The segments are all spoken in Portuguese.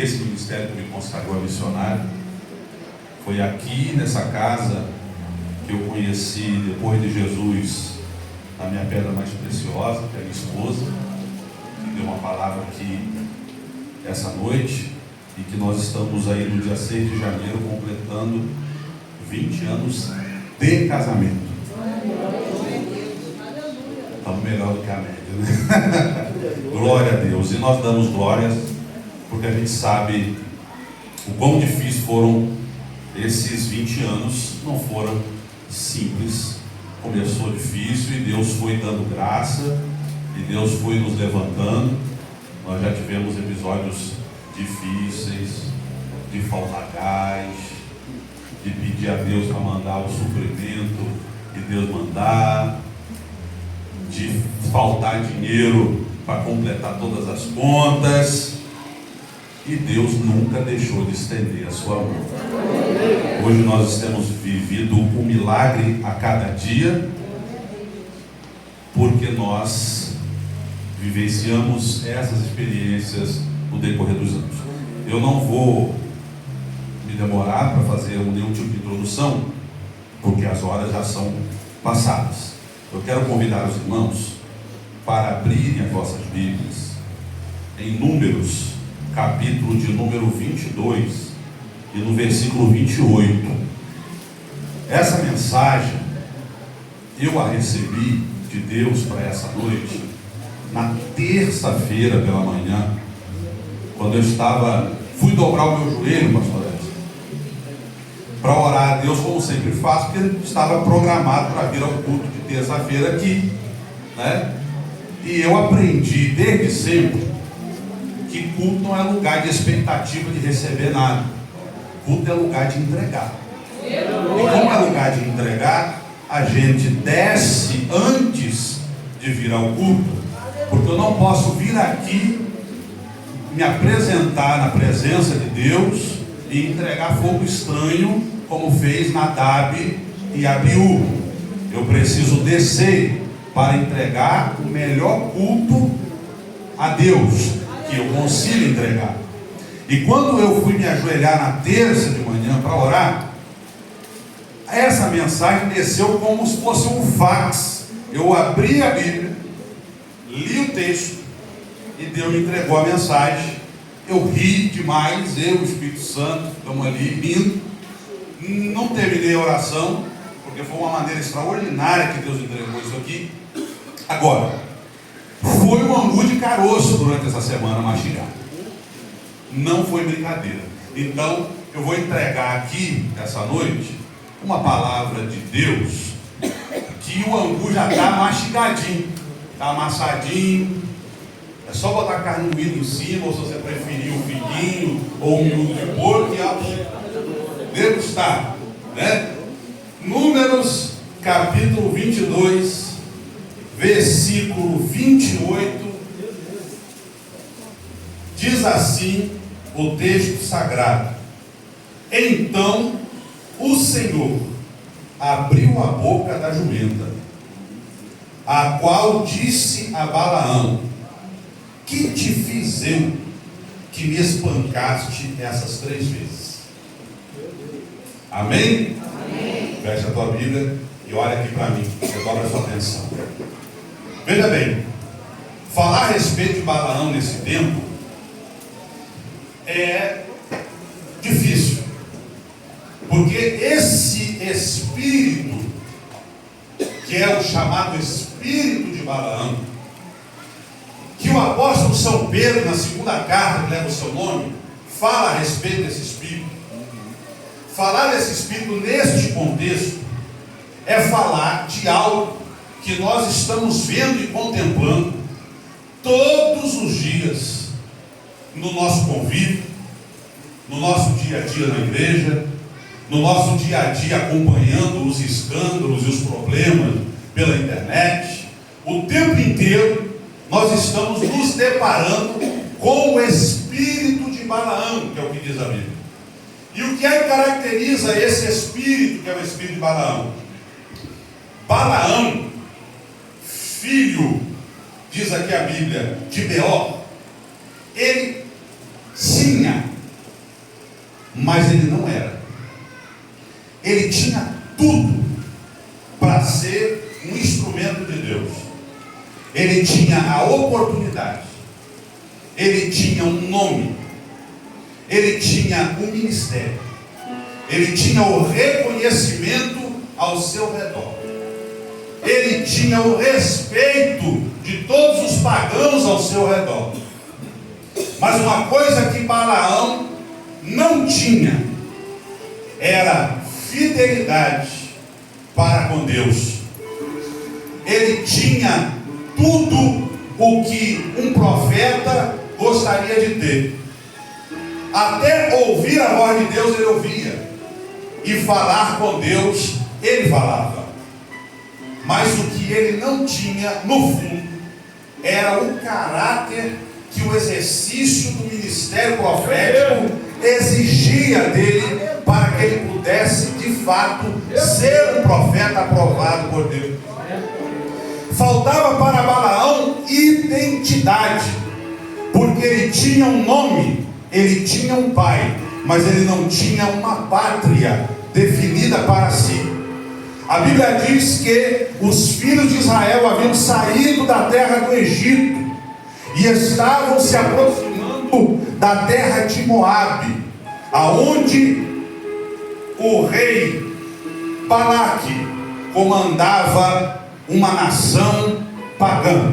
esse ministério que me consagrou a missionário. Foi aqui nessa casa que eu conheci, depois de Jesus, a minha pedra mais preciosa, que é a minha esposa, que deu uma palavra aqui essa noite, e que nós estamos aí no dia 6 de janeiro completando 20 anos de casamento. Estamos melhor do que a média, né? Glória a Deus. E nós damos glórias porque a gente sabe o quão difícil foram esses 20 anos. Não foram simples. Começou difícil e Deus foi dando graça e Deus foi nos levantando. Nós já tivemos episódios difíceis, de faltar gás, de pedir a Deus para mandar o suprimento e Deus mandar, de faltar dinheiro para completar todas as contas, e Deus nunca deixou de estender a sua mão. Hoje nós temos vivido um milagre a cada dia, porque nós vivenciamos essas experiências no decorrer dos anos. Eu não vou me demorar para fazer nenhum tipo de introdução, porque as horas já são passadas. Eu quero convidar os irmãos para abrirem as vossas Bíblias em Números, capítulo de número 22 e no versículo 28. Essa mensagem eu a recebi de Deus para essa noite na terça-feira pela manhã, quando eu fui dobrar o meu joelho, pastor Edson, para orar a Deus, como sempre faço, porque estava programado para vir ao culto de terça-feira aqui, né? E eu aprendi desde sempre que culto não é lugar de expectativa de receber nada. Culto é lugar de entregar. E como é lugar de entregar, a gente desce antes de vir ao culto, porque eu não posso vir aqui me apresentar na presença de Deus e entregar fogo estranho, como fez Nadab e Abiú. Eu preciso descer para entregar o melhor culto a Deus que eu consigo entregar. E quando eu fui me ajoelhar na terça de manhã para orar, essa mensagem desceu como se fosse um fax. Eu abri a Bíblia, li o texto e Deus me entregou a mensagem. Eu ri demais, eu e o Espírito Santo estamos ali rindo. Não terminei a oração, porque foi uma maneira extraordinária que Deus entregou isso aqui. Agora, foi um angu de caroço durante essa semana mastigado. Não foi brincadeira. Então, eu vou entregar aqui, essa noite, uma palavra de Deus, que o angu já está mastigadinho, está amassadinho. É só botar carne moída em cima, ou se você preferir um figuinho, ou um miúdo de porco, e degustar, né? Números, capítulo 22, versículo 28, diz assim o texto sagrado: Então o Senhor abriu a boca da jumenta, a qual disse a Balaão: Que te fiz eu que me espancaste essas 3 vezes? Amém? Amém. Fecha a tua Bíblia e olha aqui para mim, você dobra a sua atenção. Veja bem, falar a respeito de Balaão nesse tempo é difícil, porque esse espírito, que é o chamado espírito de Balaão, que o apóstolo São Pedro, na segunda carta que leva o seu nome, fala a respeito desse espírito. Falar desse espírito neste contexto é falar de algo que nós estamos vendo e contemplando todos os dias no nosso convívio, no nosso dia a dia na igreja, no nosso dia a dia acompanhando os escândalos e os problemas pela internet. O tempo inteiro nós estamos nos deparando com o espírito de Balaão, que é o que diz a Bíblia. E o que é que caracteriza esse espírito, que é o espírito de Balaão? Balaão, filho, diz aqui a Bíblia, de Beor, ele tinha mas ele não era. Ele tinha tudo para ser um instrumento de Deus. Ele tinha a oportunidade, ele tinha um nome, ele tinha um ministério, ele tinha o reconhecimento ao seu redor, ele tinha o respeito de todos os pagãos ao seu redor. Mas uma coisa que Balaão não tinha era fidelidade para com Deus. Ele tinha tudo o que um profeta gostaria de ter. Até ouvir a voz de Deus ele ouvia, e falar com Deus ele falava. Mas o que ele não tinha, no fundo, era o caráter que o exercício do ministério profético exigia dele, para que ele pudesse de fato ser um profeta aprovado por Deus. Faltava para Balaão identidade, porque ele tinha um nome, ele tinha um pai, mas ele não tinha uma pátria definida para si. A Bíblia diz que os filhos de Israel haviam saído da terra do Egito e estavam se aproximando da terra de Moabe, aonde o rei Balaque comandava uma nação pagã.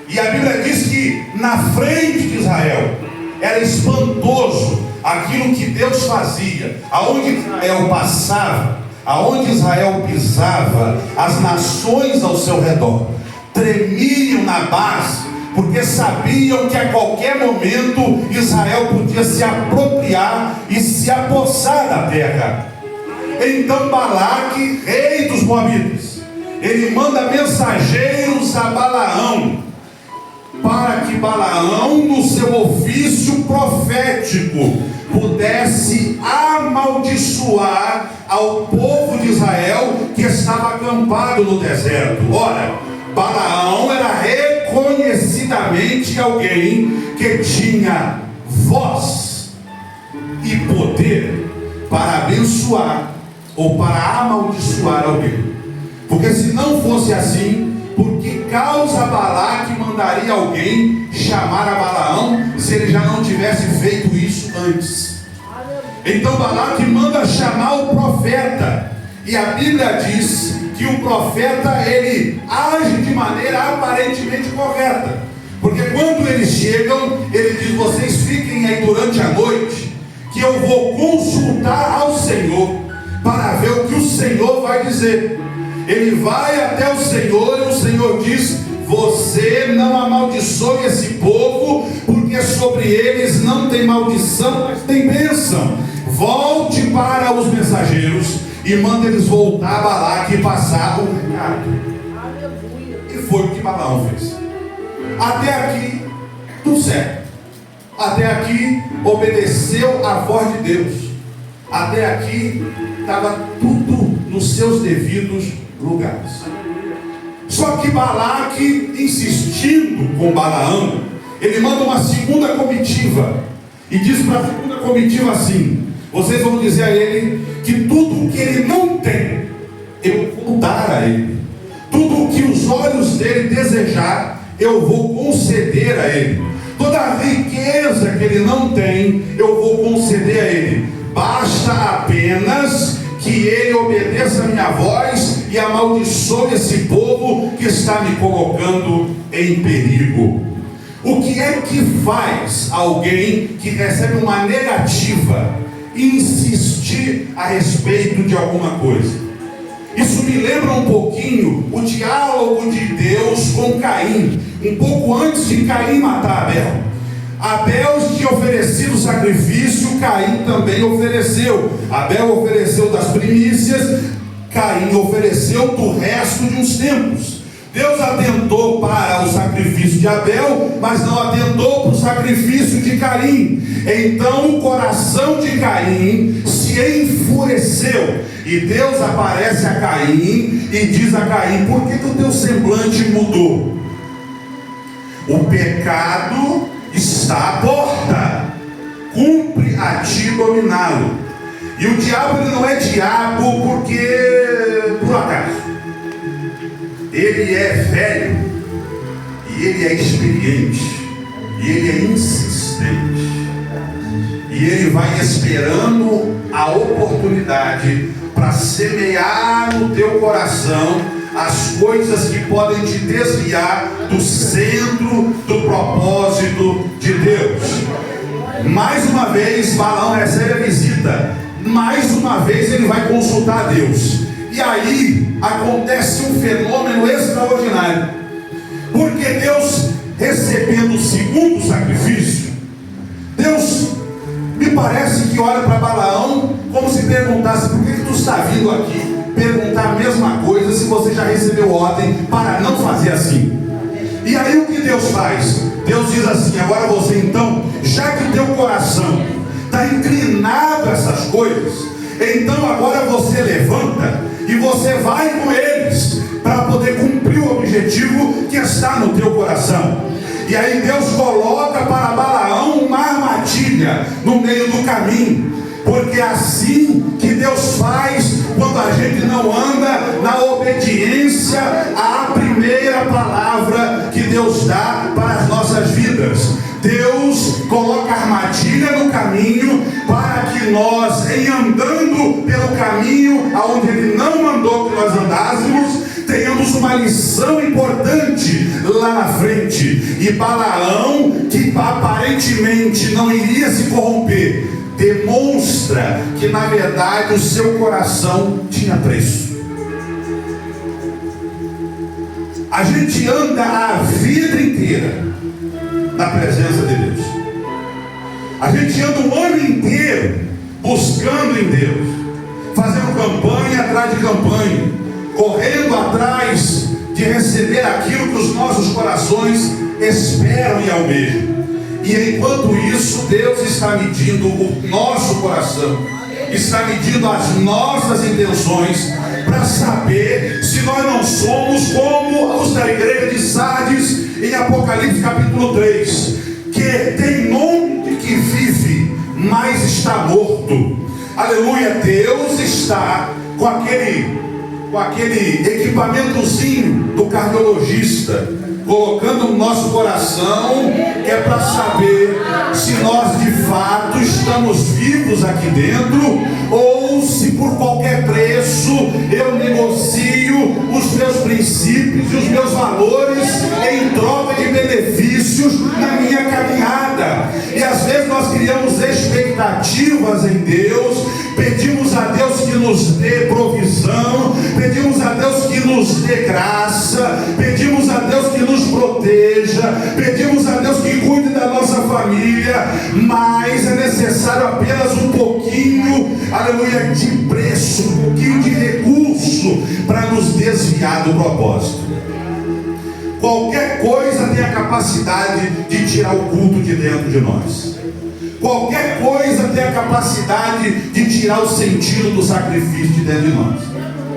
E a Bíblia diz que na frente de Israel era espantoso aquilo que Deus fazia. Aonde Israel passava, aonde Israel pisava, as nações ao seu redor tremiam na base, porque sabiam que a qualquer momento Israel podia se apropriar e se apossar da terra. Então Balaque, rei dos Moabitas, ele manda mensageiros a Balaão, para que Balaão, no seu ofício profético, pudesse amaldiçoar ao povo de Israel que estava acampado no deserto. Ora, Balaão era reconhecidamente alguém que tinha voz e poder para abençoar ou para amaldiçoar alguém. Porque se não fosse assim, por que causa Balaque mandaria alguém chamar a Balaão, se ele já não tivesse feito isso antes? Então Balaque manda chamar o profeta, e a Bíblia diz que o profeta, ele age de maneira aparentemente correta, porque quando eles chegam, ele diz: vocês fiquem aí durante a noite, que eu vou consultar ao Senhor, para ver o que o Senhor vai dizer. Ele vai até o Senhor, e o Senhor diz: você não amaldiçoe esse povo, porque sobre eles não tem maldição, mas tem bênção. Volte para os mensageiros e manda eles voltar a Balaque e passar o recado. E foi o que Balaão fez. Até aqui, tudo certo. Até aqui, obedeceu a voz de Deus. Até aqui, estava tudo nos seus devidos lugares. Só que Balaque, insistindo com Balaão, ele manda uma segunda comitiva e diz para a segunda comitiva assim: vocês vão dizer a ele que tudo o que ele não tem, eu vou dar a ele. Tudo o que os olhos dele desejar, eu vou conceder a ele. Toda a riqueza que ele não tem, eu vou conceder a ele. Basta apenas que ele obedeça a minha voz e amaldiçoe esse povo que está me colocando em perigo. O que é que faz alguém que recebe uma negativa insistir a respeito de alguma coisa? Isso me lembra um pouquinho o diálogo de Deus com Caim, um pouco antes de Caim matar Abel. Abel tinha oferecido sacrifício, Caim também ofereceu. Abel ofereceu das primícias, Caim ofereceu do resto de uns tempos. Deus atentou para o sacrifício de Abel, mas não atentou para o sacrifício de Caim. Então o coração de Caim se enfureceu, e Deus aparece a Caim e diz a Caim: por que o teu semblante mudou? O pecado está à porta, cumpre a ti dominá-lo. E o diabo, ele não é diabo porque por acaso. Ele é velho, e ele é experiente, e ele é insistente, e ele vai esperando a oportunidade para semear no teu coração as coisas que podem te desviar do centro do propósito de Deus. Mais uma vez, Balaão recebe a visita. Mais uma vez ele vai consultar a Deus. E aí acontece um fenômeno extraordinário. Porque Deus, recebendo o segundo sacrifício, Deus me parece que olha para Balaão como se perguntasse: por que tu está vindo aqui perguntar a mesma coisa se você já recebeu ordem para não fazer assim? E aí o que Deus faz? Deus diz assim: agora você então, já que teu coração está inclinado a essas coisas, então agora você levanta e você vai com eles para poder cumprir o objetivo que está no teu coração. E aí Deus coloca para Balaão uma armadilha no meio do caminho, porque é assim que Deus faz quando a gente não anda na obediência à primeira palavra que Deus dá para as nossas vidas. Deus coloca armadilha no caminho para que nós, em andando pelo caminho aonde Ele não mandou que nós andássemos, tenhamos uma lição importante lá na frente. E Balaão, que aparentemente não iria se corromper, demonstra que na verdade o seu coração tinha preço. A gente anda a vida inteira na presença de Deus. A gente anda o ano inteiro buscando em Deus, fazendo campanha atrás de campanha, correndo atrás de receber aquilo que os nossos corações esperam e almejam. E enquanto isso, Deus está medindo o nosso coração, está medindo as nossas intenções, para saber se nós não somos como os da igreja de Sardes em Apocalipse capítulo 3, que tem nome de que vive, mas está morto. Aleluia. Deus está com aquele equipamentozinho do cardiologista, colocando no nosso coração, que é para saber se nós de fato estamos vivos aqui dentro, ou se por qualquer preço eu negocio os meus princípios e os meus valores em troca de benefícios na minha caminhada. E às vezes nós criamos expectativas em Deus, pedimos a Deus que nos dê provisão, pedimos a Deus que nos dê graça, pedimos a Deus que nos proteja, pedimos a Deus que cuide da nossa família, mas é necessário apenas um pouquinho, aleluia, de preço, um pouquinho de recurso para nos desviar do propósito. Qualquer coisa tem a capacidade de tirar o culto de dentro de nós. Qualquer coisa tem a capacidade de tirar o sentido do sacrifício de dentro de nós.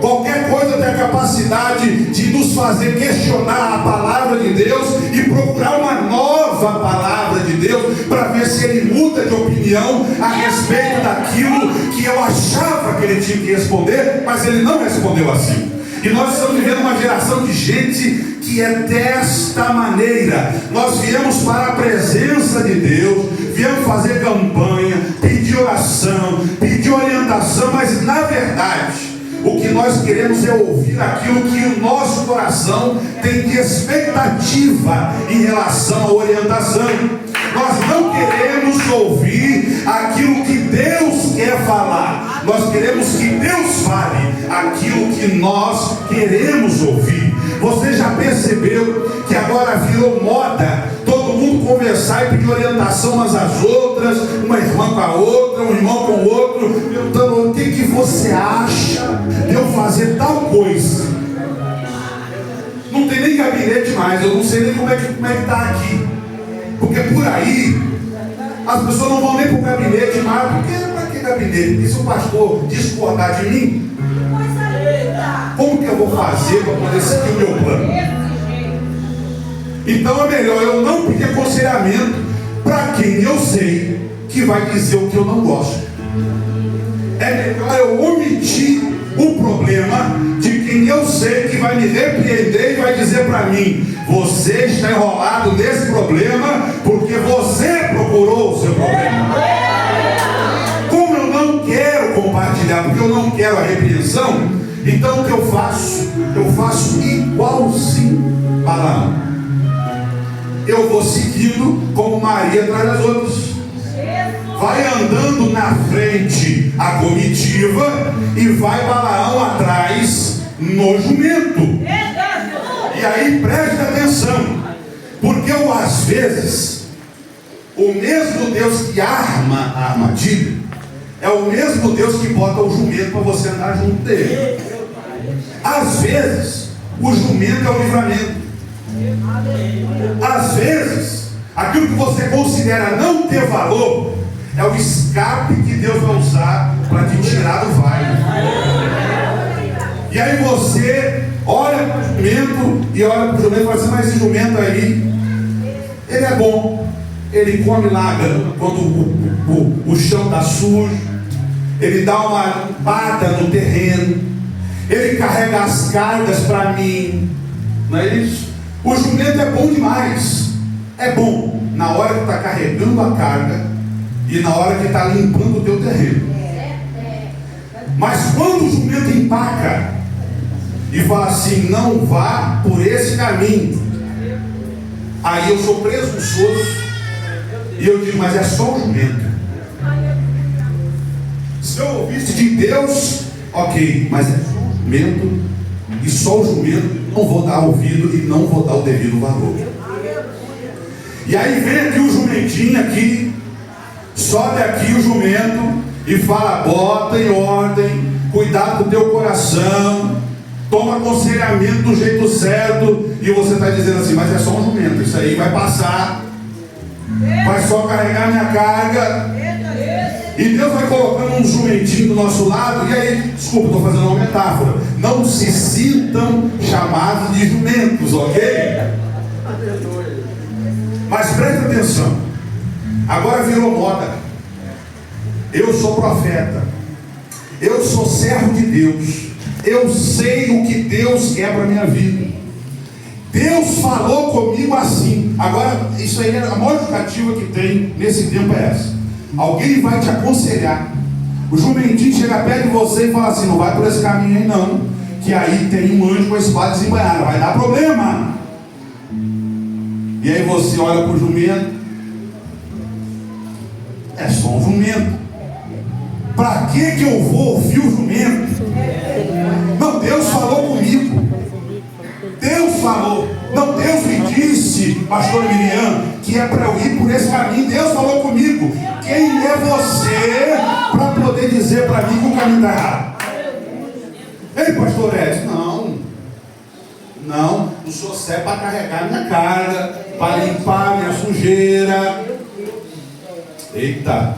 Qualquer coisa tem a capacidade de nos fazer questionar a palavra de Deus e procurar uma nova palavra de Deus para ver se Ele muda de opinião a respeito daquilo que eu achava que Ele tinha que responder, mas Ele não respondeu assim. E nós estamos vivendo uma geração de gente que é desta maneira. Nós viemos para a presença de Deus, viemos fazer campanha, pedir oração, pedir orientação, mas na verdade o que nós queremos é ouvir aquilo que o nosso coração tem de expectativa em relação à orientação. Nós não queremos ouvir aquilo que Deus quer falar. Nós queremos que Deus fale aquilo que nós queremos ouvir. Você já percebeu que agora virou moda todo mundo conversar e pedir orientação umas às outras, uma irmã com a outra, um irmão com o outro, perguntando: o que você acha de eu fazer tal coisa? Não tem nem gabinete mais, eu não sei nem como é que está aqui. Porque por aí as pessoas não vão nem para o gabinete mais. Para que gabinete? E se o pastor discordar de mim, como que eu vou fazer para poder seguir o meu plano? Então é melhor eu não pedir aconselhamento para quem eu sei que vai dizer o que eu não gosto. É melhor eu omitir o problema de quem eu sei que vai me repreender e vai dizer para mim: você está enrolado nesse problema porque você procurou o seu problema. Como eu não quero compartilhar, porque eu não quero a repreensão, então o que eu faço? Eu faço igualzinho Balaão. Eu vou seguindo como Maria atrás das outras. Vai andando na frente a comitiva e vai Balaão atrás no jumento. E aí preste atenção, porque às vezes o mesmo Deus que arma a armadilha é o mesmo Deus que bota o jumento para você andar junto dele. Às vezes o jumento é o livramento. Às vezes aquilo que você considera não ter valor é o escape que Deus vai usar para te tirar do vale. E aí você olha para o jumento e olha para o jumento e fala assim: mas esse jumento aí, ele é bom. Ele come lá quando o chão está sujo. Ele dá uma limpada no terreno. Ele carrega as cargas para mim. Não é isso? O jumento é bom demais. É bom na hora que está carregando a carga e na hora que está limpando o teu terreno. Mas quando o jumento empaca e fala assim: não vá por esse caminho, aí eu sou presunçoso e eu digo: mas é só o jumento. Se eu ouvisse de Deus, ok, mas é só o jumento, e só o jumento não vou dar ouvido e não vou dar o devido valor. E aí vem aqui o jumentinho aqui, sobe aqui o jumento e fala: bota em ordem, cuidado com o teu coração, toma aconselhamento do jeito certo. E você está dizendo assim: mas é só um jumento, isso aí vai passar, vai só carregar minha carga. E Deus vai colocando um jumentinho do nosso lado. E aí, desculpa, estou fazendo uma metáfora, não se sintam chamados de jumentos, ok? Mas preste atenção, agora virou moda. Eu sou profeta, eu sou servo de Deus, eu sei o que Deus quer para a minha vida. Deus falou comigo assim. Agora, isso aí, a maior justificativa que tem nesse tempo é essa: alguém vai te aconselhar, o jumentinho chega perto de você e fala assim: não vai por esse caminho aí não, que aí tem um anjo com a espada desembanhada, vai dar problema. E aí você olha para o jumento, é só um jumento. Para que eu vou ouvir o jumento? Não, Deus falou comigo. Deus falou. Não, Deus me disse, pastor Miriam, que é para eu ir por esse caminho. Deus falou comigo. Quem é você para poder dizer para mim que o caminho está errado? Ei, pastor Edson, não sou servo para carregar minha carga, para limpar minha sujeira. Eita!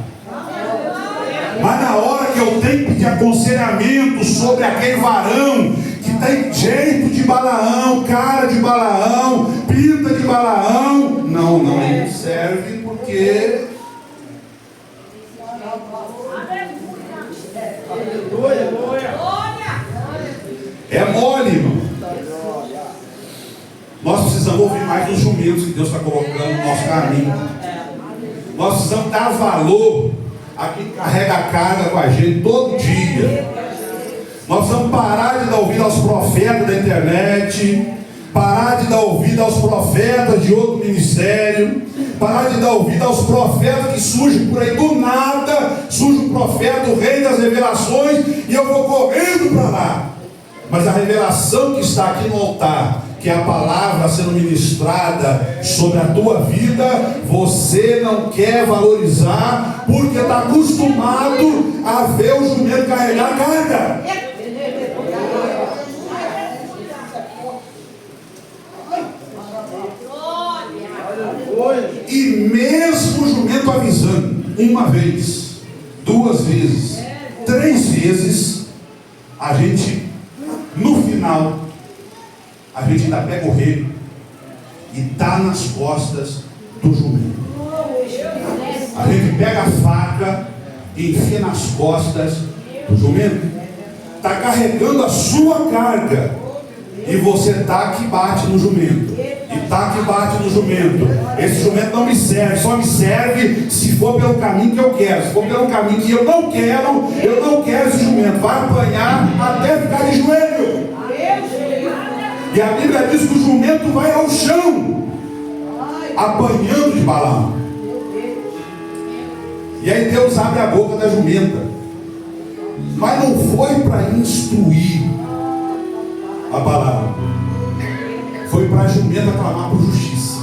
Mas na hora que eu tenho que pedir aconselhamento sobre aquele varão que tem jeito de Balaão, cara de Balaão, pinta de Balaão, não serve, porque é mole, irmão. Nós precisamos ouvir mais os jumentos que Deus está colocando no nosso caminho. Nós precisamos dar valor a quem carrega a carga com a gente todo dia. Nós precisamos parar de dar ouvido aos profetas da internet, parar de dar ouvido aos profetas de outro ministério, parar de dar ouvido aos profetas que surgem por aí do nada. Surge um profeta, o rei das revelações, e eu vou correndo para lá. Mas a revelação que está aqui no altar, que é a palavra sendo ministrada sobre a tua vida, você não quer valorizar, porque está acostumado a ver o jumento carregar a carga. E mesmo o jumento avisando, uma vez, duas vezes, três vezes, a gente, no final, a gente ainda pega o rei e está nas costas do jumento. A gente pega a faca enfia nas costas do jumento. Está carregando a sua carga. E você tá que bate no jumento. E tá que bate no jumento. Esse jumento não me serve, só me serve se for pelo caminho que eu quero. Se for pelo caminho que eu não quero esse jumento. Vai apanhar até ficar de joelho. E a Bíblia diz que o jumento vai ao chão, apanhando de Balaão. E aí Deus abre a boca da jumenta. Mas não foi para instruir a Balaão. Foi para a jumenta clamar por justiça.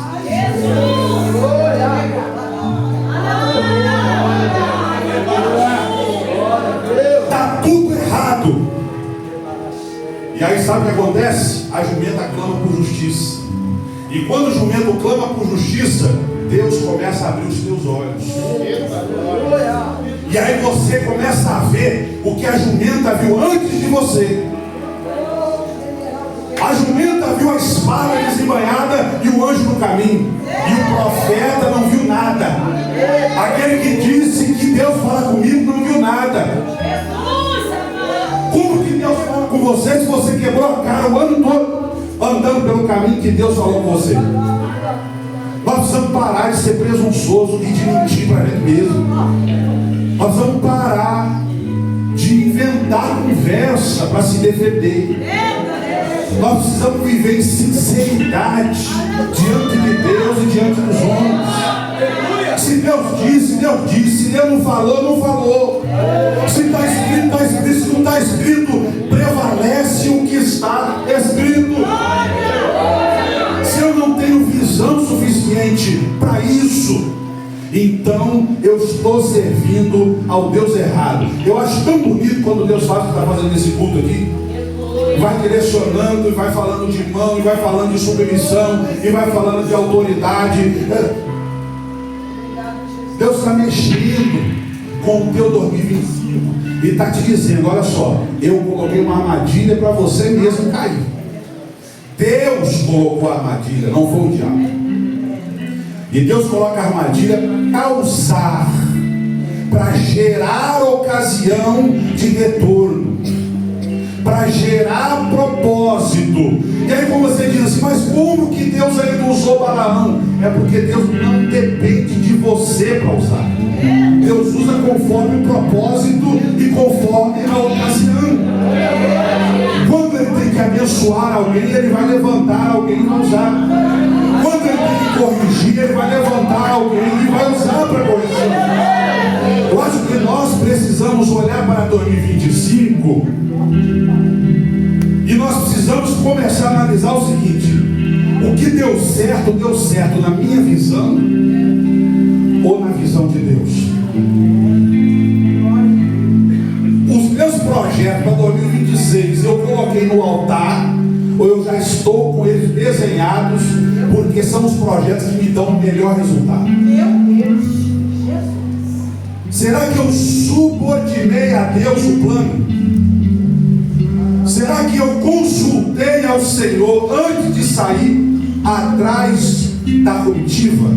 Está tudo errado. E aí sabe o que acontece? A jumenta clama por justiça. E quando o jumento clama por justiça, Deus começa a abrir os teus olhos. E aí você começa a ver o que a jumenta viu antes de você. A jumenta viu a espada desembainhada e o anjo no caminho. E o profeta não viu nada. Aquele que disse que Deus fala comigo não viu nada. Como que Deus fala com você se você quebrou a cara o ano todo andando pelo caminho que Deus falou com você? Nós precisamos parar de ser presunçoso e de mentir para a gente mesmo. Nós vamos parar de inventar conversa para se defender. Nós precisamos viver em sinceridade diante de Deus e diante dos homens. Se Deus disse, Deus disse. Se Deus não falou, não falou. Se está escrito, está escrito. Se não está escrito, prevalece o que está escrito. Se eu não tenho visão suficiente para isso, então eu estou servindo ao Deus errado. Eu acho tão bonito quando Deus faz o que está fazendo nesse culto aqui. Vai direcionando, e vai falando de mão, e vai falando de submissão, e vai falando de autoridade. Deus está mexendo com o teu 2025 e está te dizendo: olha só, eu coloquei uma armadilha para você mesmo cair. Deus colocou a armadilha, não foi o diabo. E Deus coloca a armadilha para usar, para gerar ocasião de retorno, para gerar propósito. E aí quando você diz assim: mas como que Deus ainda usou Balaão? É porque Deus não depende de você para usar. Deus usa conforme o propósito e conforme a ocasião. Quando ele tem que abençoar alguém, ele vai levantar alguém e vai usar. Quando ele tem que corrigir, ele vai levantar alguém e vai usar para corrigir. Eu acho que nós precisamos olhar para 2025 e nós precisamos começar a analisar o seguinte: o que deu certo na minha visão ou na visão de Deus? Os meus projetos para 2026 eu coloquei no altar, ou eu já estou com eles desenhados, porque são os projetos que me dão o melhor resultado. Será que eu subordinei a Deus o plano? Será que eu consultei ao Senhor antes de sair atrás da comitiva?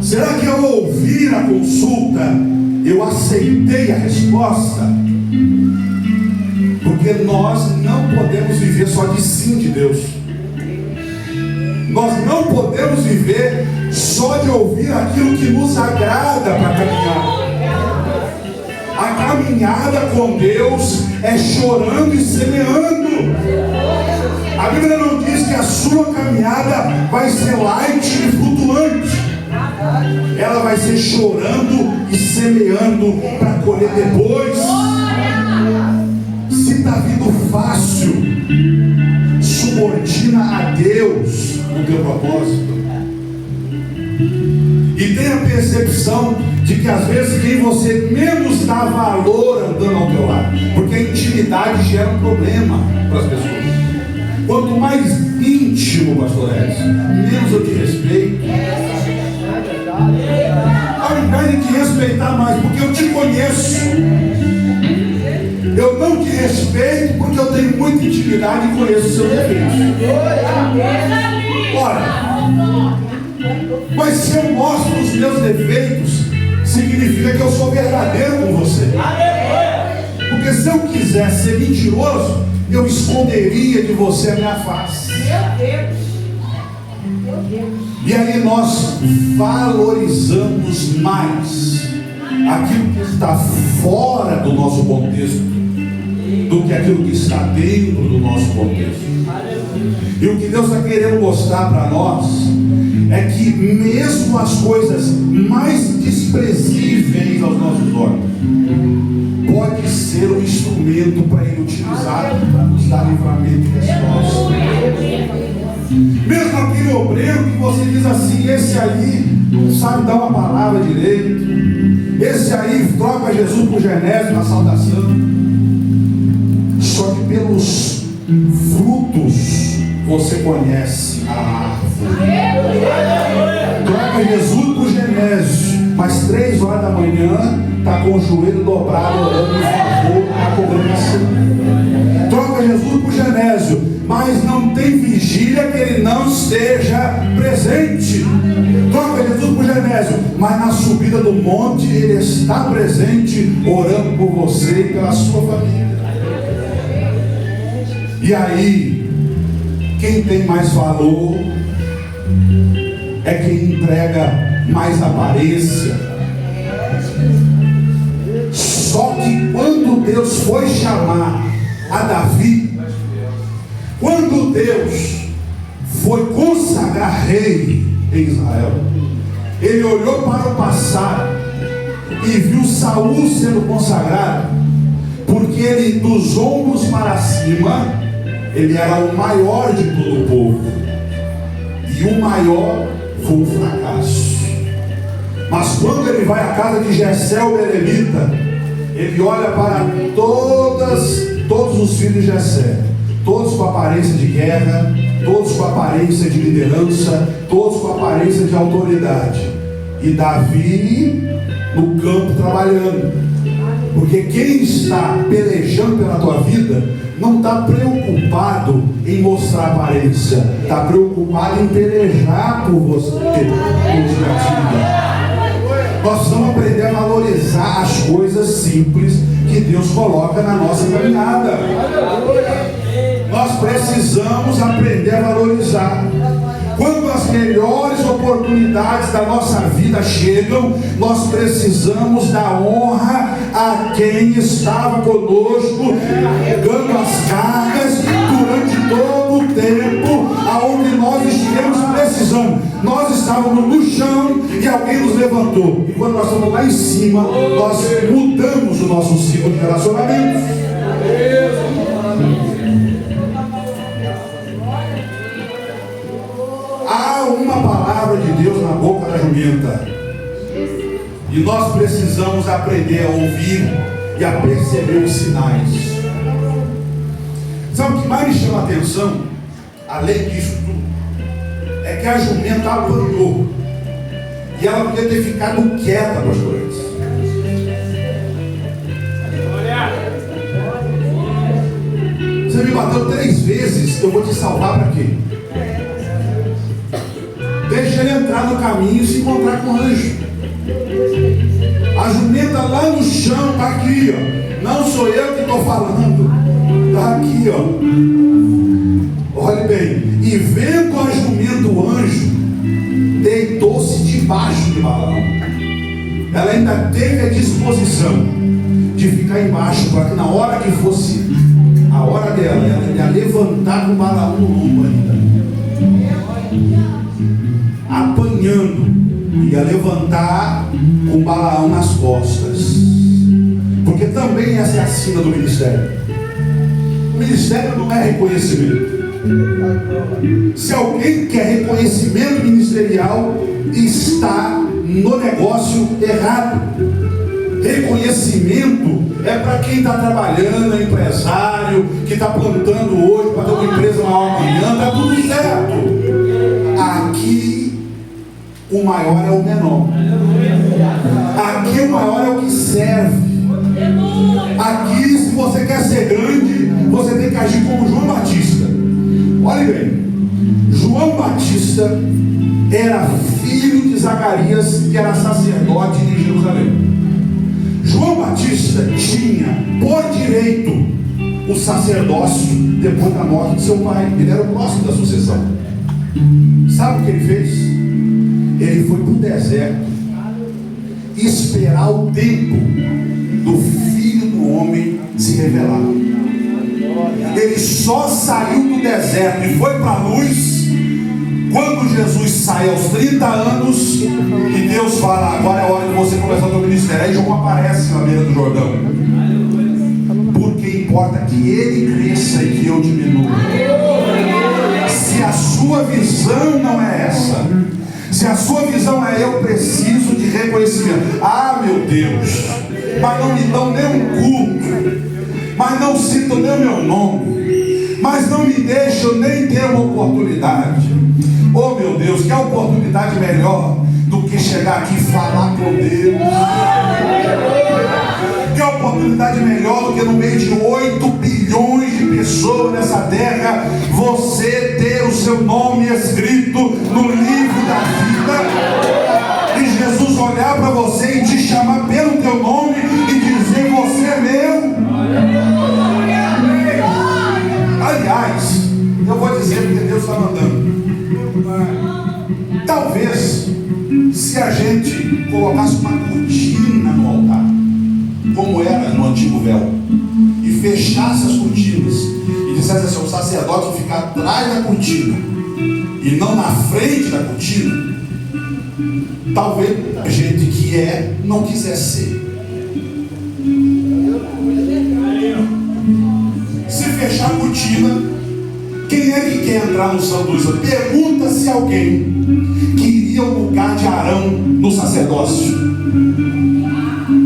Será que ao ouvir a consulta eu aceitei a resposta? Porque nós não podemos viver só de sim de Deus. Nós não podemos viver só de ouvir aquilo que nos agrada para caminhar. A caminhada com Deus é chorando e semeando. A Bíblia não diz que a sua caminhada vai ser light e flutuante. Ela vai ser chorando e semeando para colher depois. Se está vindo fácil, subordina a Deus o teu propósito. E tenha a percepção de que às vezes quem você menos dá valor andando ao teu lado, porque a intimidade gera um problema para as pessoas. Quanto mais íntimo, pastor Edson, menos eu te respeito. Ao invés de te respeitar mais, porque eu te conheço. Eu não te respeito porque eu tenho muita intimidade e conheço os seus defeitos. Ora, mas se eu mostro os meus defeitos, significa que eu sou verdadeiro com você. Porque se eu quisesse ser mentiroso, eu esconderia de você a minha face. E aí nós valorizamos mais aquilo que está fora do nosso contexto do que aquilo que está dentro do nosso contexto. E o que Deus está querendo mostrar para nós é que mesmo as coisas mais desprezíveis aos nossos olhos pode ser um instrumento para Ele utilizar para nos dar livramento e resposta. Mesmo aquele obreiro que você diz assim, esse aí não sabe dar uma palavra direito, esse aí troca Jesus por Genésio na saudação. Só que pelos frutos você conhece a árvore. Troca Jesus por Genésio, mas 3 horas da manhã está com o joelho dobrado, orando em favor da cobrança. Troca Jesus por Genésio, mas não tem vigília que ele não esteja presente. Troca Jesus por Genésio, mas na subida do monte ele está presente, orando por você e pela sua família. E aí, quem tem mais valor é quem entrega mais aparência. Só que quando Deus foi chamar a Davi, quando Deus foi consagrar rei em Israel, ele olhou para o passado e viu Saul sendo consagrado, porque ele, dos ombros para cima, ele era o maior de todo o povo, e o maior foi um fracasso. Mas quando ele vai à casa de Jessé o Belemita, ele olha para todos os filhos de Jessé, todos com aparência de guerra, todos com aparência de liderança, todos com aparência de autoridade, e Davi no campo trabalhando. Porque quem está pelejando pela tua vida não está preocupado em mostrar aparência, está preocupado em pelejar por você, por vida. Nós precisamos aprender a valorizar as coisas simples que Deus coloca na nossa caminhada. Nós precisamos aprender a valorizar. Quando as melhores oportunidades da nossa vida chegam, nós precisamos dar honra a quem estava conosco, dando as cargas durante todo o tempo aonde nós estivemos precisando. Nós estávamos no chão e alguém nos levantou. E quando nós estamos lá em cima, nós mudamos o nosso ciclo de relacionamentos. Há uma palavra de Deus na boca da jumenta, e nós precisamos aprender a ouvir e a perceber os sinais. Sabe o que mais me chama a atenção, além disso tudo, é que a jumenta apanhou, e ela podia ter ficado quieta, pastores. Você me bateu 3 vezes, eu vou te salvar para quê? Deixa ele entrar no caminho e se encontrar com o anjo. A jumenta lá no chão está aqui, ó. Não sou eu que estou falando, está aqui, ó. Olhe bem, e vendo a jumenta, o anjo deitou-se debaixo de Balaão. Ela ainda teve a disposição de ficar embaixo, para que na hora que fosse a hora dela, ela ia levantar com o Balaão no lombo ainda, apanhando, ia levantar com o Balaão nas costas. Porque também essa é a sina do ministério. O ministério não é reconhecimento. Se alguém quer reconhecimento ministerial, está no negócio errado. Reconhecimento é para quem está trabalhando, é empresário, que está plantando hoje para ter uma empresa maior amanhã, está tudo certo. Aqui o maior é o menor. Aqui o maior é o que serve. Aqui, se você quer ser grande, você tem que agir como João Batista. Olhe bem, João Batista era filho de Zacarias, que era sacerdote em Jerusalém. João Batista tinha por direito o sacerdócio depois da morte de seu pai. Ele era o próximo da sucessão. Sabe o que ele fez? Ele foi para o deserto esperar o tempo do Filho do Homem se revelar. Ele só saiu do deserto e foi para a luz quando Jesus sai aos 30 anos e Deus fala: agora é a hora de você começar o seu ministério. Aí João aparece na beira do Jordão. Porque importa que ele cresça e que eu diminua. Se a sua visão não é essa, se a sua visão é eu preciso de reconhecimento, ah meu Deus, mas não me dão nem um culto, mas não citam nem o meu nome, mas não me deixam nem ter uma oportunidade. Oh meu Deus, que oportunidade melhor do que chegar aqui e falar com Deus? Que oportunidade melhor do que no meio de 8 bilhões de pessoas nessa terra, você ter o seu nome escrito no livro da vida, e Jesus olhar para você e te chamar pelo teu nome e dizer: você é meu. Aliás, eu vou dizer porque Deus está mandando. Talvez, se a gente colocasse uma cortina no altar, como era no antigo véu, e fechasse as cortinas e dissesse assim: o sacerdote ficar atrás da cortina e não na frente da cortina, talvez a gente que não quisesse ser. Se fechar a cortina, quem é que quer entrar no Santo dos Santos? Pergunta se alguém queria o lugar de Arão no sacerdócio.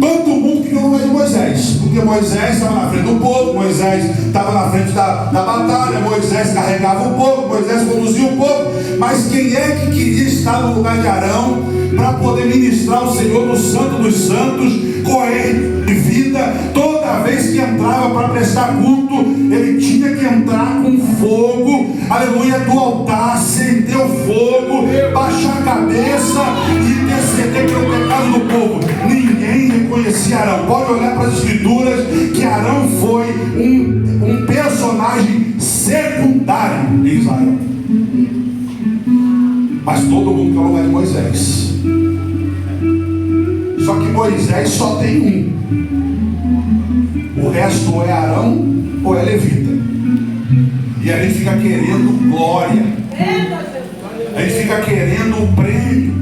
Todo mundo queria o lugar de Moisés, porque Moisés estava na frente do povo, Moisés estava na frente da batalha, Moisés carregava o povo, Moisés conduzia o povo. Mas quem é que queria estar no lugar de Arão para poder ministrar o Senhor no Santo dos Santos, correr de vida? Toda vez que entrava para prestar culto, ele tinha que entrar com fogo, aleluia, do altar, acender o fogo, baixar a cabeça e interceder pelo pecado do povo. Ninguém reconhecia Arão. Pode olhar para as escrituras que Arão foi um personagem secundário em Israel. Mas todo mundo quer o lugar de Moisés. Só que Moisés só tem um. O resto ou é Arão ou é levita. E a gente fica querendo glória, a gente fica querendo o prêmio.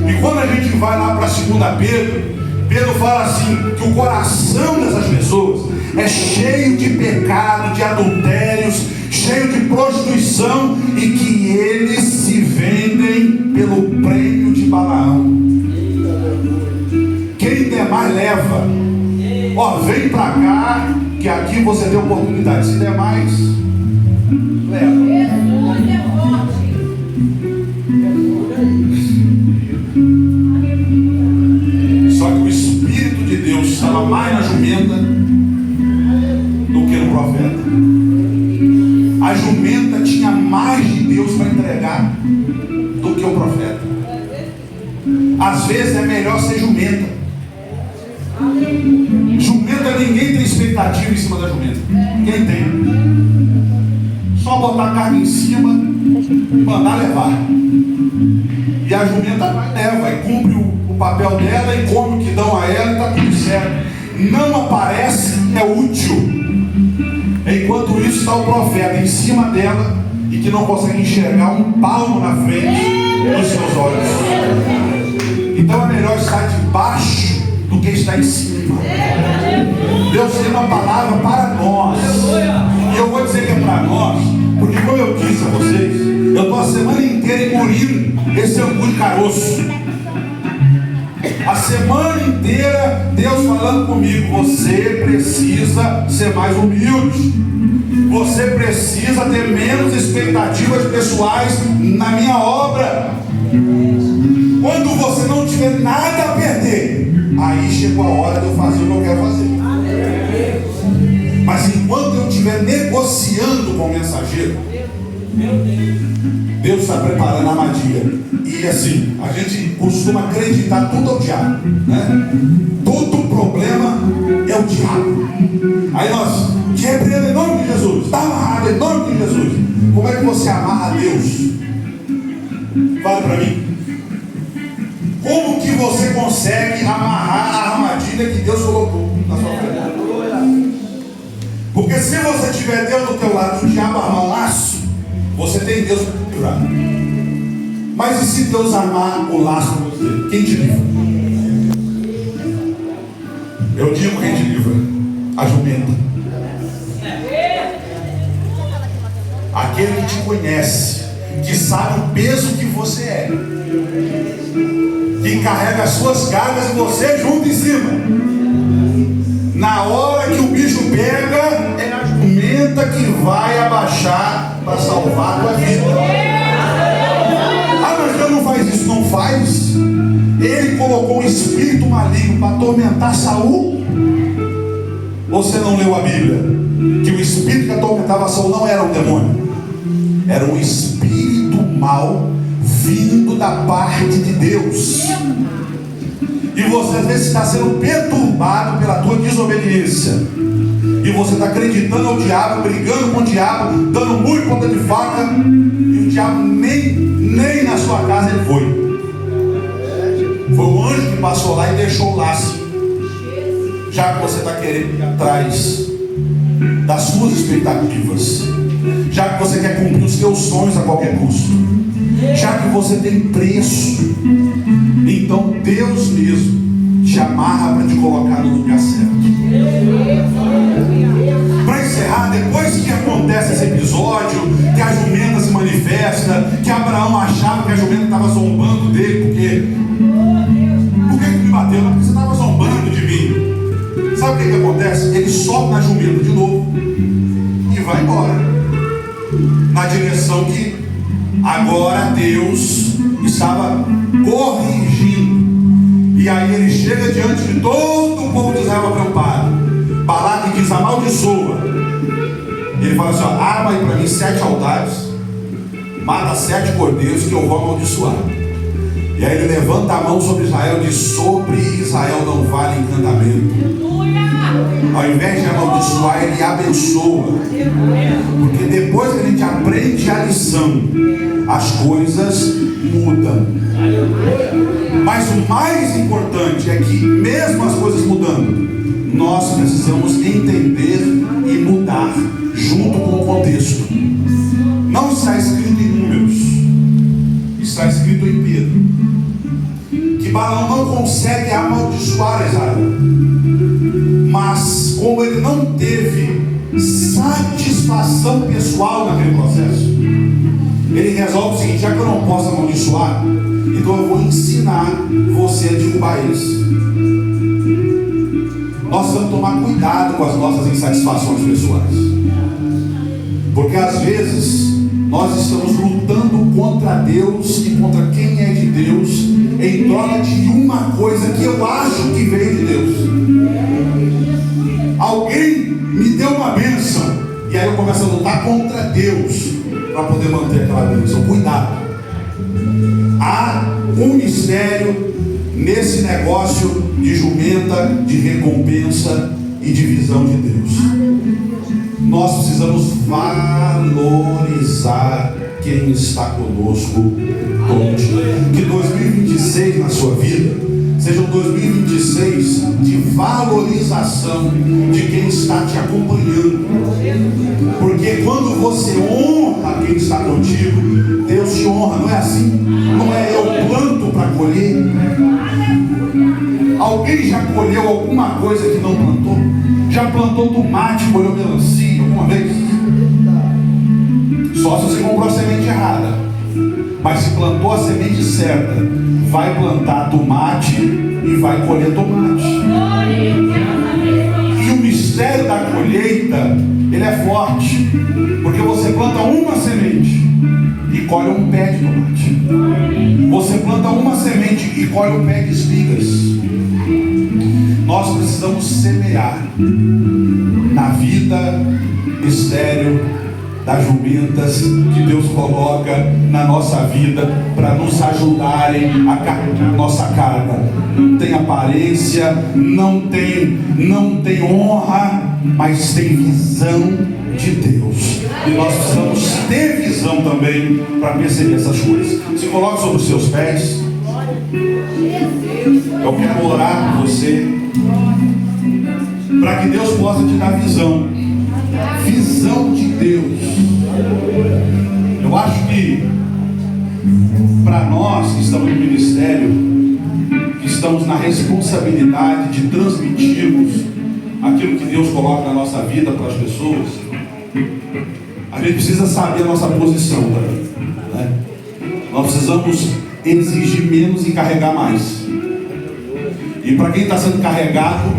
E quando a gente vai lá para 2 Pedro, Pedro fala assim, que o coração dessas pessoas é cheio de pecado, de adultérios, cheio de prostituição, e que eles se vendem pelo prêmio de Balaão. Quem der mais leva. Ó, vem pra cá, que aqui você tem oportunidade. Se der mais, leva. Só que o Espírito de Deus estava mais na jumenta do que no profeta. A jumenta tinha mais de Deus para entregar do que o profeta. Às vezes é melhor ser jumenta. Jumenta, ninguém tem expectativa em cima da jumenta. Quem tem? Só botar a carne em cima, mandar levar. E a jumenta vai leva e cumpre o papel dela e come o que dão a ela e está tudo certo. Não aparece, é útil. Enquanto isso está o profeta em cima dela e que não consegue enxergar um palmo na frente dos seus olhos. Então é melhor estar debaixo do que está em cima. Deus tem uma palavra para nós. E eu vou dizer que é para nós, porque como eu disse a vocês, eu estou a semana inteira engolindo esse angu de caroço. A semana inteira Deus falando comigo: você precisa ser mais humilde, você precisa ter menos expectativas pessoais na minha obra. Quando você não tiver nada a perder, aí chegou a hora de eu fazer o que eu quero fazer. Mas enquanto eu estiver negociando com o mensageiro, Deus está preparando a armadilha. E assim, a gente costuma acreditar tudo ao diabo, né? Todo problema é o diabo. Aí nós repreendemos em nome de Jesus. Está amarrado em nome de Jesus. Como é que você amarra a Deus? Fala para mim. Como que você consegue amarrar a armadilha que Deus colocou na sua frente? Porque se você tiver Deus do teu lado e o diabo armar um laço, você tem Deus para te livrar. Mas e se Deus armar o laço para você? Quem te livra? Eu digo quem te livra. A jumenta. Aquele que te conhece, que sabe o peso que você é, que carrega as suas cargas e você junto em cima. Na hora que o bicho pega, é a jumenta que vai abaixar para salvar a tua vida. Ah, mas Deus não faz isso. Não faz. Ele colocou um espírito maligno para atormentar Saul. Você não leu a Bíblia? Que o espírito que atormentava Saul não era um demônio, era um espírito mau vindo da parte de Deus. E você às vezes está sendo perturbado pela tua desobediência, e você está acreditando ao diabo, brigando com o diabo, dando muito ponta de faca, e o diabo nem na sua casa ele foi. Foi o anjo que passou lá e deixou o laço. Já que você está querendo ir atrás das suas expectativas, já que você quer cumprir os seus sonhos a qualquer custo, já que você tem preço, então Deus mesmo te amarra para te colocar no lugar certo. Para encerrar, depois que acontece esse episódio, que a jumenta se manifesta, que Abraão achava que a jumenta estava zombando dele, por que me bateu? Porque você estava zombando de mim. Sabe o que acontece? Ele sobe na jumenta de novo e vai embora, na direção que agora Deus estava corrigindo. E aí ele chega diante de todo o povo de Israel preocupado. Balaque diz: amaldiçoa. Ele fala assim: ó, arma aí para mim 7 altares, mata 7 cordeiros que eu vou amaldiçoar. E aí ele levanta a mão sobre Israel e diz: sobre Israel não vale encantamento. Ao invés de amaldiçoar, ele abençoa. Porque depois que a gente aprende a lição, as coisas mudam. Mas o mais importante é que, mesmo as coisas mudando, nós precisamos entender e mudar junto com o contexto. Não está escrito em Números, está escrito em Pedro, que Balaão não consegue amaldiçoar Israel. Mas como ele não teve satisfação pessoal naquele processo, ele resolve o seguinte: já que eu não posso amaldiçoar, então eu vou ensinar você a derrubar eles. Nós precisamos tomar cuidado com as nossas insatisfações pessoais, porque às vezes nós estamos lutando contra Deus e contra quem é de Deus, em troca de uma coisa que eu acho que veio de Deus. Alguém me deu uma bênção, e aí eu começo a lutar contra Deus para poder manter aquela bênção. Cuidado. Há um mistério nesse negócio de jumenta, de recompensa e de visão de Deus. Nós precisamos valorizar quem está conosco todo dia. Que 2026 na sua vida seja um 2026 de valorização de quem está te acompanhando. Porque quando você honra quem está contigo, Deus te honra. Não é assim? Não é eu planto para colher? Alguém já colheu alguma coisa que não plantou? Já plantou tomate, colheu melancia alguma vez? Só se você comprou a semente errada. Mas se plantou a semente certa, vai plantar tomate e vai colher tomate. E o mistério da colheita, ele é forte, porque você planta uma semente e colhe um pé de tomate. Você planta uma semente e colhe um pé de espigas. Nós precisamos semear na vida estéril das jumentas que Deus coloca na nossa vida para nos ajudarem a carregar a nossa carga. Não tem aparência, não tem honra, mas tem visão de Deus. E nós precisamos ter visão também para perceber essas coisas. Se coloque sobre os seus pés. Eu quero orar por você, para que Deus possa te dar visão. Visão de Deus. Eu acho que para nós que estamos no ministério, que estamos na responsabilidade de transmitirmos aquilo que Deus coloca na nossa vida para as pessoas, a gente precisa saber a nossa posição também, né? Nós precisamos exigir menos e carregar mais. E para quem está sendo carregado,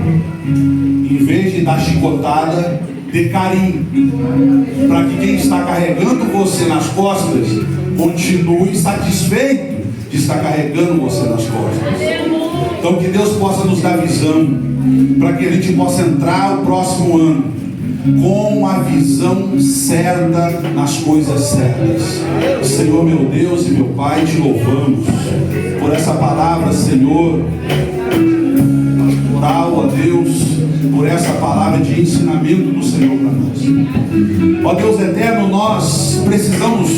em vez de dar chicotada, dê carinho, para que quem está carregando você nas costas continue satisfeito de estar carregando você nas costas. Então que Deus possa nos dar visão, para que a gente possa entrar o próximo ano com a visão certa nas coisas certas. Senhor meu Deus e meu Pai, te louvamos por essa palavra, Senhor, ó Deus, por essa palavra de ensinamento do Senhor para nós. Ó Deus eterno, nós precisamos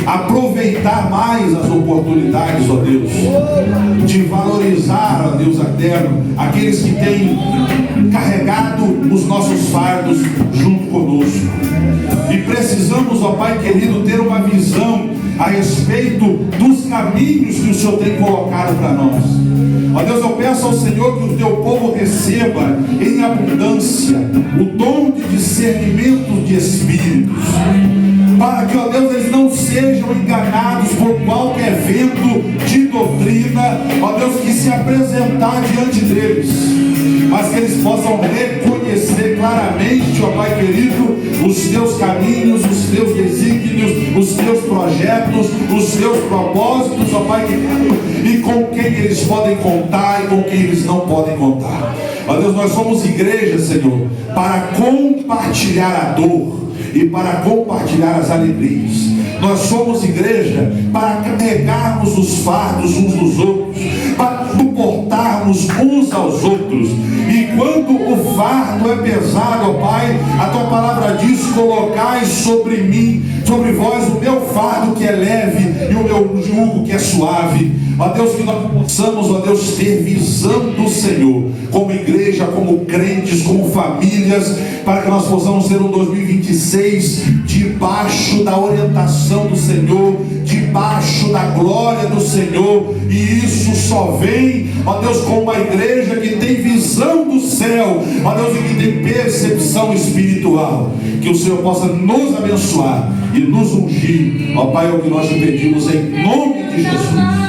aproveitar mais as oportunidades, ó Deus, de valorizar, ó Deus eterno, aqueles que têm carregado os nossos fardos junto conosco. E precisamos, ó Pai querido, ter uma visão a respeito dos caminhos que o Senhor tem colocado para nós. Ó Deus, eu peço ao Senhor que o teu povo receba em abundância o dom de discernimento de espíritos, para que, ó Deus, eles não sejam enganados por qualquer vento de doutrina, ó Deus, que se apresentar diante deles, mas que eles possam reconhecer claramente, ó Pai querido, os teus caminhos, os teus desígnios, os teus projetos, os teus propósitos, ó Pai querido, e com quem eles podem contar e com quem eles não podem contar. Ó Deus, nós somos igreja, Senhor, para compartilhar a dor e para compartilhar as alegrias. Nós somos igreja para carregarmos os fardos uns dos outros, para suportarmos uns aos outros. E quando o fardo é pesado, ó Pai, a tua palavra diz: colocai sobre mim, sobre vós, o meu fardo que é leve e o meu jugo que é suave. Ó Deus, que nós possamos, ó Deus, ter visão do Senhor, como igreja, como crentes, como famílias, para que nós possamos ter um 2026 debaixo da orientação do Senhor, debaixo da glória do Senhor. E isso só vem, ó Deus, com uma igreja que tem visão do céu, ó Deus, e que tem percepção espiritual. Que o Senhor possa nos abençoar e nos ungir, ó Pai, é o que nós te pedimos em nome de Jesus.